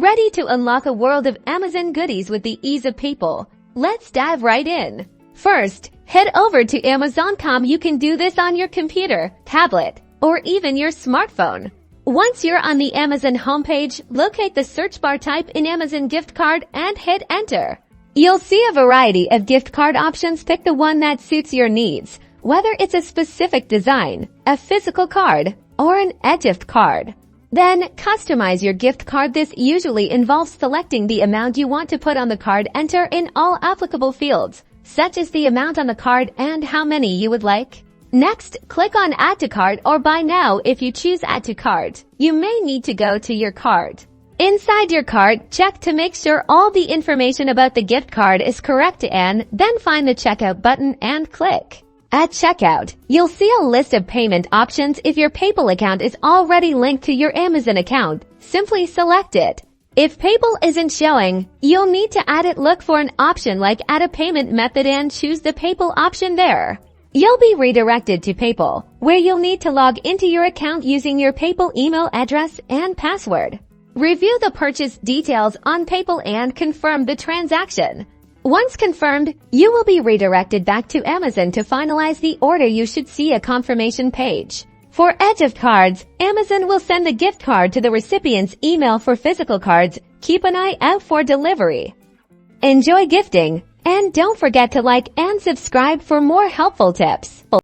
Ready to unlock a world of Amazon goodies with the ease of PayPal? Let's dive right in. First, head over to Amazon.com. You can do this on your computer, tablet, or even your smartphone. Once you're on the Amazon homepage, locate the search bar, type in Amazon gift card, and hit enter. You'll see a variety of gift card options. Pick the one that suits your needs, whether it's a specific design, a physical card, or an eGift card. Then customize your gift card. This usually involves selecting the amount you want to put on the card. Enter in all applicable fields, such as the amount on the card and how many you would like. Next, click on Add to Cart or Buy Now. If you choose Add to Cart, you may need to go to your cart. Inside your cart, check to make sure all the information about the gift card is correct and then find the Checkout button and click. At checkout, you'll see a list of payment options. If your PayPal account is already linked to your Amazon account, simply select it. If PayPal isn't showing, you'll need to add it. Look for an option like Add a Payment Method and choose the PayPal option there. You'll be redirected to PayPal, where you'll need to log into your account using your PayPal email address and password. Review the purchase details on PayPal and confirm the transaction. Once confirmed, you will be redirected back to Amazon to finalize the order. You should see a confirmation page. For eGift cards, Amazon will send the gift card to the recipient's email. For physical cards, keep an eye out for delivery. Enjoy gifting, and don't forget to like and subscribe for more helpful tips.